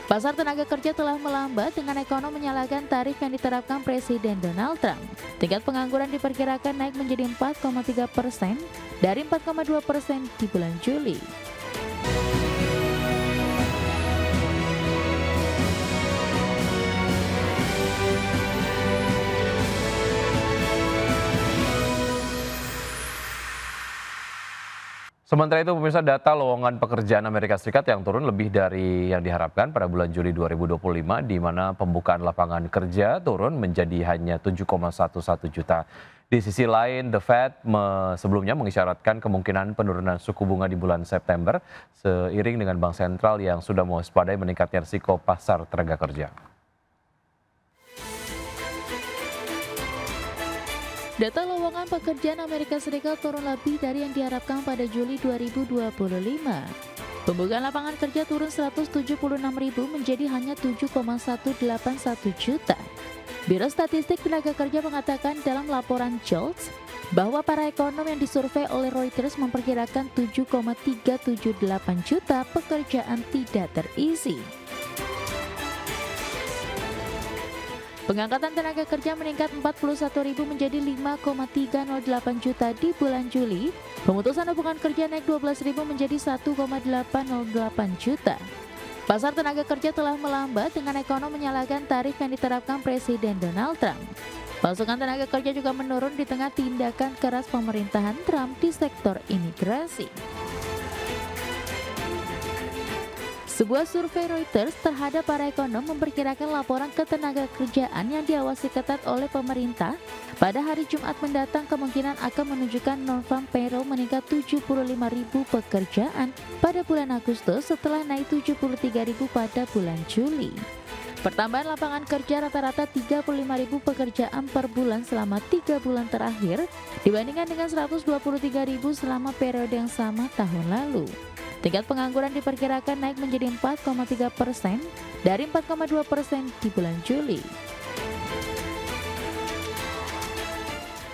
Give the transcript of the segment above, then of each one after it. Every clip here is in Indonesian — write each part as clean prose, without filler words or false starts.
Pasar tenaga kerja telah melambat dengan ekonom menyalahkan tarif yang diterapkan Presiden Donald Trump. Tingkat pengangguran diperkirakan naik menjadi 4,3% dari 4,2% di bulan Juli. Sementara itu, pemirsa, data lowongan pekerjaan Amerika Serikat yang turun lebih dari yang diharapkan pada bulan Juli 2025, di mana pembukaan lapangan kerja turun menjadi hanya 7,11 juta. Di sisi lain, The Fed sebelumnya mengisyaratkan kemungkinan penurunan suku bunga di bulan September, seiring dengan Bank Sentral yang sudah mewaspadai meningkatnya risiko pasar tenaga kerja. Data lowongan pekerjaan Amerika Serikat turun lebih dari yang diharapkan pada Juli 2025. Pembukaan lapangan kerja turun 176.000 menjadi hanya 7,181 juta. Biro Statistik Tenaga Kerja mengatakan dalam laporan JOLTS bahwa para ekonom yang disurvei oleh Reuters memperkirakan 7,378 juta pekerjaan tidak terisi. Pengangkatan tenaga kerja meningkat 41.000 menjadi 5,308 juta di bulan Juli. Pemutusan hubungan kerja naik 12.000 menjadi 1,808 juta. Pasar tenaga kerja telah melambat dengan ekonom menyalahkan tarif yang diterapkan Presiden Donald Trump. Pasokan tenaga kerja juga menurun di tengah tindakan keras pemerintahan Trump di sektor imigrasi. Sebuah survei Reuters terhadap para ekonom memperkirakan laporan ketenaga kerjaan yang diawasi ketat oleh pemerintah pada hari Jumat mendatang kemungkinan akan menunjukkan non-farm payroll meningkat 75.000 pekerjaan pada bulan Agustus setelah naik 73.000 pada bulan Juli. Pertambahan lapangan kerja rata-rata 35.000 pekerjaan per bulan selama 3 bulan terakhir dibandingkan dengan 123.000 selama periode yang sama tahun lalu. Tingkat pengangguran diperkirakan naik menjadi 4,3% dari 4,2% di bulan Juli.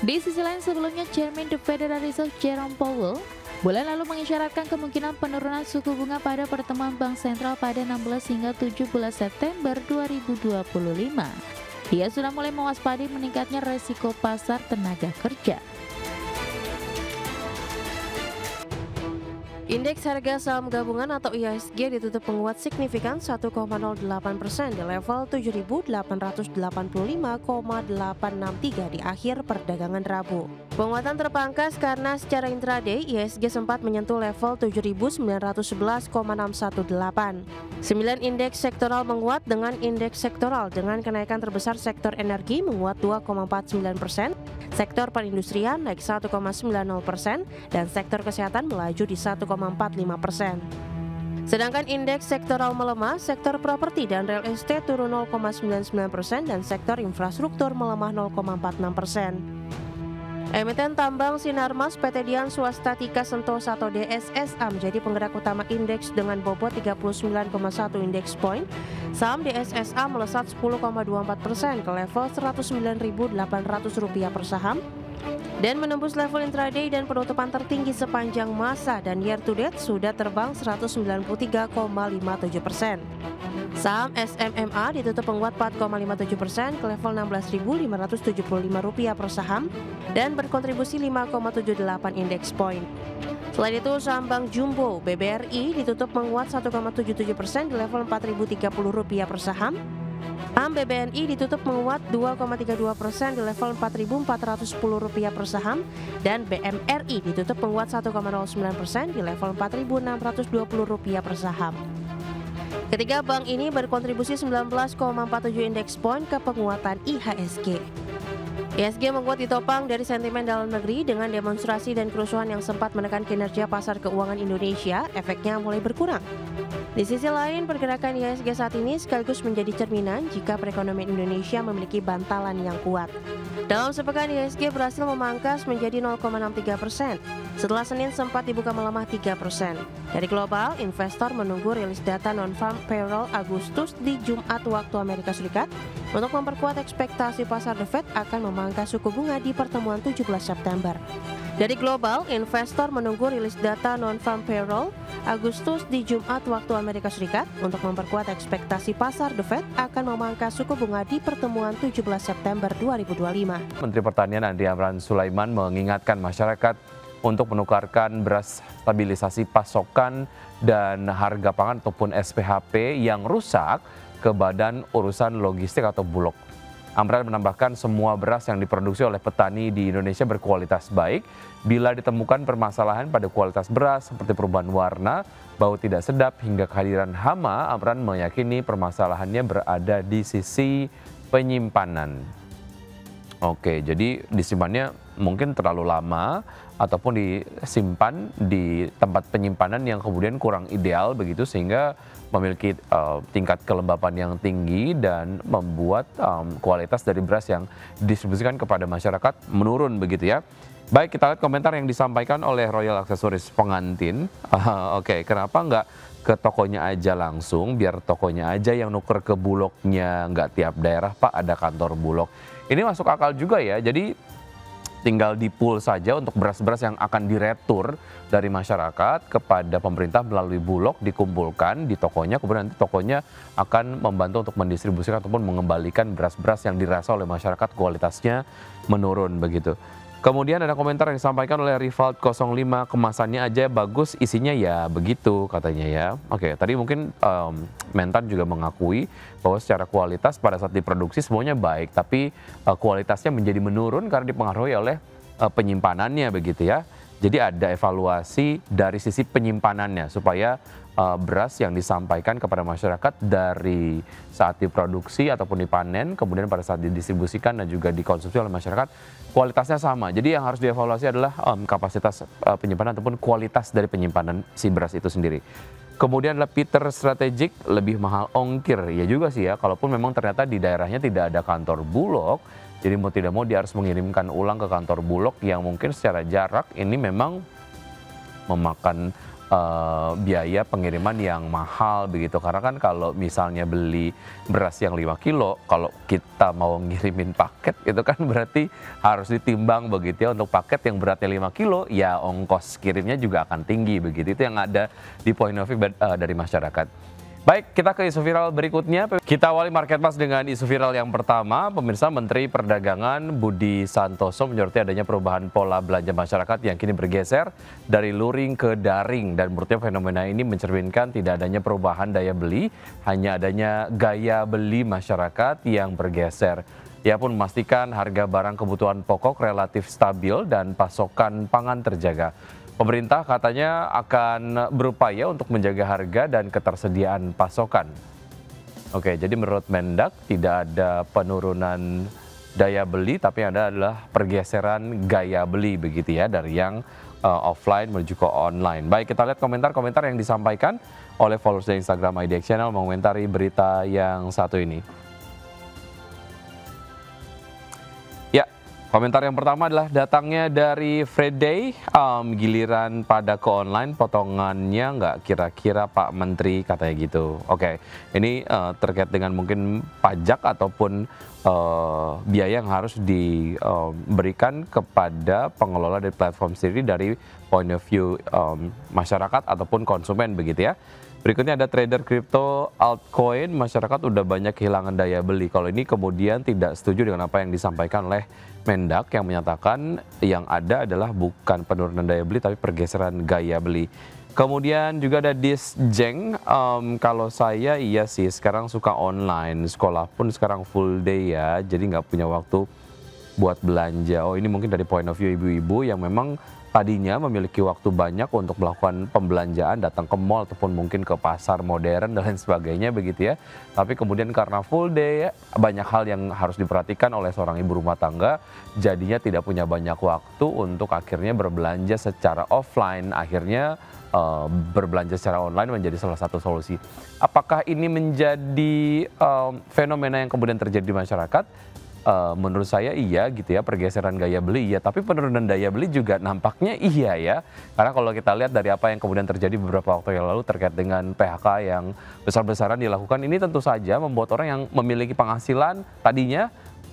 Di sisi lain, sebelumnya Chairman The Federal Reserve Jerome Powell bulan lalu mengisyaratkan kemungkinan penurunan suku bunga pada pertemuan Bank Sentral pada 16 hingga 17 September 2025. Dia sudah mulai mewaspadai meningkatnya resiko pasar tenaga kerja. Indeks harga saham gabungan atau IHSG ditutup menguat signifikan 1,08% di level 7.885,863 di akhir perdagangan Rabu. Penguatan terpangkas karena secara intraday IHSG sempat menyentuh level 7.911,618. 9 indeks sektoral menguat dengan indeks sektoral dengan kenaikan terbesar sektor energi menguat 2,49%, sektor perindustrian naik 1,90% dan sektor kesehatan melaju di 1,45%. Sedangkan indeks sektoral melemah, sektor properti dan real estate turun 0,99% dan sektor infrastruktur melemah 0,46%. Emiten tambang Sinarmas PT Dian Swastatika Sentosa atau DSSA menjadi penggerak utama indeks dengan bobot 39,1 indeks point. Saham DSSA melesat 10,24% ke level Rp109.800 per saham dan menembus level intraday dan penutupan tertinggi sepanjang masa dan year to date sudah terbang 193,57%. Saham SMMA ditutup menguat 4,57% ke level Rp16.575 per saham dan berkontribusi 5,78 indeks point. Selain itu, saham Bank Jumbo BBRI ditutup menguat 1,77% di level Rp4.030 per saham. Saham BBNI ditutup menguat 2,32% di level Rp4.410 per saham dan BMRI ditutup menguat 1,09% di level Rp4.620 per saham. Ketiga bank ini berkontribusi 19,47 indeks point ke penguatan IHSG. IHSG menguat ditopang dari sentimen dalam negeri dengan demonstrasi dan kerusuhan yang sempat menekan kinerja pasar keuangan Indonesia, efeknya mulai berkurang. Di sisi lain, pergerakan IHSG saat ini sekaligus menjadi cerminan jika perekonomian Indonesia memiliki bantalan yang kuat. Dalam sepekan, IHSG berhasil memangkas menjadi 0,63%. Setelah Senin sempat dibuka melemah 3%. Dari global, investor menunggu rilis data non-farm payroll Agustus di Jumat waktu Amerika Serikat untuk memperkuat ekspektasi pasar The Fed akan memangkas suku bunga di pertemuan 17 September. Dari global, investor menunggu rilis data non-farm payroll Agustus di Jumat waktu Amerika Serikat untuk memperkuat ekspektasi pasar. The Fed akan memangkas suku bunga di pertemuan 17 September 2025. Menteri Pertanian Andi Amran Sulaiman mengingatkan masyarakat untuk menukarkan beras stabilisasi pasokan dan harga pangan ataupun SPHP yang rusak ke Badan Urusan Logistik atau Bulog. Amran menambahkan semua beras yang diproduksi oleh petani di Indonesia berkualitas baik. Bila ditemukan permasalahan pada kualitas beras seperti perubahan warna, bau tidak sedap hingga kehadiran hama, Amran meyakini permasalahannya berada di sisi penyimpanan. Oke, jadi disimpannya mungkin terlalu lama ataupun disimpan di tempat penyimpanan yang kemudian kurang ideal begitu sehingga memiliki tingkat kelembapan yang tinggi dan membuat kualitas dari beras yang didistribusikan kepada masyarakat menurun begitu ya. Baik, kita lihat komentar yang disampaikan oleh Royal Aksesoris Pengantin. Oke, kenapa nggak ke tokonya aja langsung, biar tokonya aja yang nuker ke Bulognya, nggak tiap daerah Pak ada kantor Bulog. Ini masuk akal juga ya, jadi tinggal di-pool saja untuk beras-beras yang akan diretur dari masyarakat kepada pemerintah melalui Bulog, dikumpulkan di tokonya, kemudian nanti tokonya akan membantu untuk mendistribusikan ataupun mengembalikan beras-beras yang dirasa oleh masyarakat kualitasnya menurun begitu. Kemudian ada komentar yang disampaikan oleh Rivald 05, kemasannya aja bagus, isinya ya begitu katanya ya. Oke, tadi mungkin Mentan juga mengakui bahwa secara kualitas pada saat diproduksi semuanya baik, tapi kualitasnya menjadi menurun karena dipengaruhi oleh penyimpanannya begitu ya. Jadi ada evaluasi dari sisi penyimpanannya supaya beras yang disampaikan kepada masyarakat dari saat diproduksi ataupun dipanen, kemudian pada saat didistribusikan dan juga dikonsumsi oleh masyarakat, kualitasnya sama. Jadi yang harus dievaluasi adalah kapasitas penyimpanan ataupun kualitas dari penyimpanan si beras itu sendiri. Kemudian adalah Peter Strategic, lebih mahal ongkir. Ya juga sih ya, kalaupun memang ternyata di daerahnya tidak ada kantor Bulog, jadi mau tidak mau dia harus mengirimkan ulang ke kantor Bulog yang mungkin secara jarak ini memang memakan biaya pengiriman yang mahal begitu. Karena kan kalau misalnya beli beras yang 5 kilo, kalau kita mau ngirimin paket itu kan berarti harus ditimbang begitu ya. Untuk paket yang beratnya 5 kilo, ya ongkos kirimnya juga akan tinggi begitu. Itu yang ada di point of view dari masyarakat. Baik, kita ke isu viral berikutnya. Kita awali Market Plus dengan isu viral yang pertama. Pemirsa, Menteri Perdagangan Budi Santoso menyoroti adanya perubahan pola belanja masyarakat yang kini bergeser dari luring ke daring. Dan menurutnya fenomena ini mencerminkan tidak adanya perubahan daya beli, hanya adanya gaya beli masyarakat yang bergeser. Ia pun memastikan harga barang kebutuhan pokok relatif stabil dan pasokan pangan terjaga. Pemerintah katanya akan berupaya untuk menjaga harga dan ketersediaan pasokan. Oke, jadi menurut Mendak tidak ada penurunan daya beli, tapi yang ada adalah pergeseran gaya beli begitu ya, dari yang offline menuju ke online. Baik, kita lihat komentar-komentar yang disampaikan oleh followers di Instagram IDX Channel mengomentari berita yang satu ini. Komentar yang pertama adalah datangnya dari Friday, giliran pada ke online potongannya nggak kira-kira Pak Menteri katanya gitu. Oke, ini terkait dengan mungkin pajak ataupun biaya yang harus diberikan kepada pengelola dari platform sendiri dari point of view masyarakat ataupun konsumen begitu ya. Berikutnya ada trader kripto altcoin, masyarakat udah banyak kehilangan daya beli. Kalau ini kemudian tidak setuju dengan apa yang disampaikan oleh Mendak yang menyatakan yang ada adalah bukan penurunan daya beli tapi pergeseran gaya beli. Kemudian juga ada Disjeng, kalau saya iya sih sekarang suka online, sekolah pun sekarang full day ya, jadi nggak punya waktu buat belanja. Oh, ini mungkin dari point of view ibu-ibu yang memang tadinya memiliki waktu banyak untuk melakukan pembelanjaan, datang ke mall ataupun mungkin ke pasar modern dan lain sebagainya begitu ya. Tapi kemudian karena full day, banyak hal yang harus diperhatikan oleh seorang ibu rumah tangga, jadinya tidak punya banyak waktu untuk akhirnya berbelanja secara offline. Akhirnya berbelanja secara online menjadi salah satu solusi. Apakah ini menjadi fenomena yang kemudian terjadi di masyarakat? Menurut saya iya gitu ya, pergeseran gaya beli ya, tapi penurunan daya beli juga nampaknya iya ya. Karena kalau kita lihat dari apa yang kemudian terjadi beberapa waktu yang lalu terkait dengan PHK yang besar-besaran dilakukan, ini tentu saja membuat orang yang memiliki penghasilan tadinya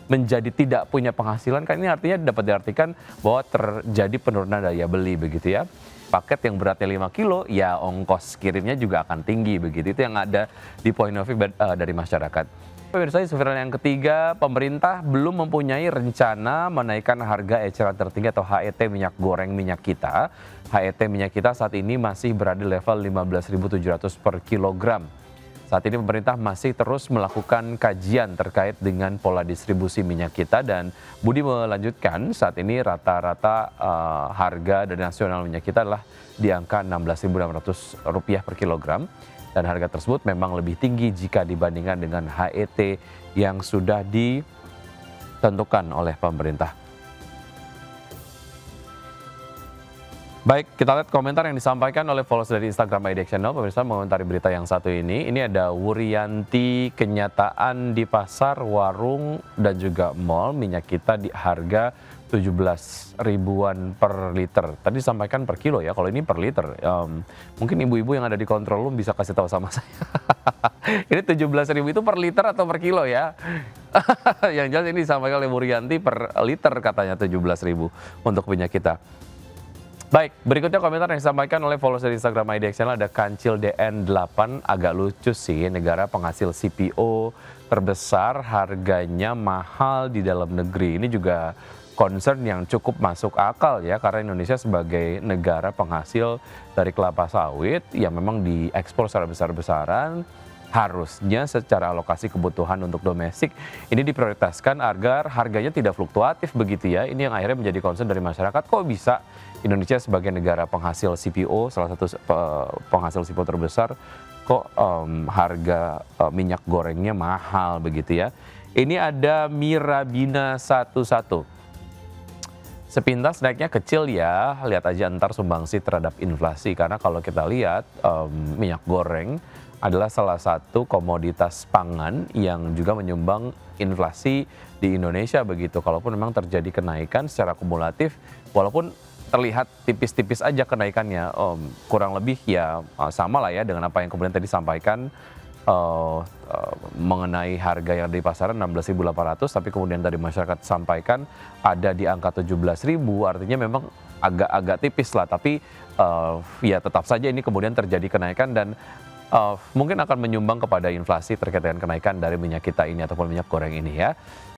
menjadi tidak punya penghasilan, kan ini artinya dapat diartikan bahwa terjadi penurunan daya beli begitu ya. Paket yang beratnya 5 kilo, ya ongkos kirimnya juga akan tinggi begitu. Itu yang ada di point of view dari masyarakat. Pemirsa, survei yang ketiga, pemerintah belum mempunyai rencana menaikkan harga eceran tertinggi atau HET minyak goreng minyak kita. HET minyak kita saat ini masih berada di level 15.700 per kilogram. Saat ini pemerintah masih terus melakukan kajian terkait dengan pola distribusi minyak kita, dan Budi melanjutkan saat ini rata-rata harga dari nasional minyak kita adalah di angka Rp16.600 per kilogram, dan harga tersebut memang lebih tinggi jika dibandingkan dengan HET yang sudah ditentukan oleh pemerintah. Baik, kita lihat komentar yang disampaikan oleh followers dari Instagram IDX Channel. Pemirsa mengomentari berita yang satu ini. Ini ada Wurianti, kenyataan di pasar, warung, dan juga mall minyak kita di harga 17 ribuan per liter. Tadi disampaikan per kilo ya, kalau ini per liter. Mungkin ibu-ibu yang ada di control room bisa kasih tahu sama saya. Ini 17 ribu itu per liter atau per kilo ya? Yang jelas ini disampaikan oleh Wurianti per liter katanya 17 ribu untuk minyak kita. Baik, berikutnya komentar yang disampaikan oleh followers dari Instagram IDX Channel, ada Kancil DN8, agak lucu sih, negara penghasil CPO terbesar, harganya mahal di dalam negeri. Ini juga concern yang cukup masuk akal ya, karena Indonesia sebagai negara penghasil dari kelapa sawit yang memang diekspor secara besar-besaran, harusnya secara alokasi kebutuhan untuk domestik ini diprioritaskan agar harganya tidak fluktuatif begitu ya. Ini yang akhirnya menjadi concern dari masyarakat, kok bisa Indonesia sebagai negara penghasil CPO, salah satu penghasil CPO terbesar, kok harga minyak gorengnya mahal begitu ya. Ini ada Mirabina 11. Sepintas naiknya kecil ya, lihat aja ntar sumbangsi terhadap inflasi. Karena kalau kita lihat minyak goreng adalah salah satu komoditas pangan yang juga menyumbang inflasi di Indonesia begitu. Kalaupun memang terjadi kenaikan secara kumulatif, walaupun terlihat tipis-tipis aja kenaikannya, kurang lebih ya sama lah ya dengan apa yang kemudian tadi disampaikan mengenai harga yang di pasaran 16.800, tapi kemudian tadi masyarakat sampaikan ada di angka 17.000, artinya memang agak tipis lah, tapi ya tetap saja ini kemudian terjadi kenaikan dan mungkin akan menyumbang kepada inflasi terkait dengan kenaikan dari minyak kita ini ataupun minyak goreng ini ya.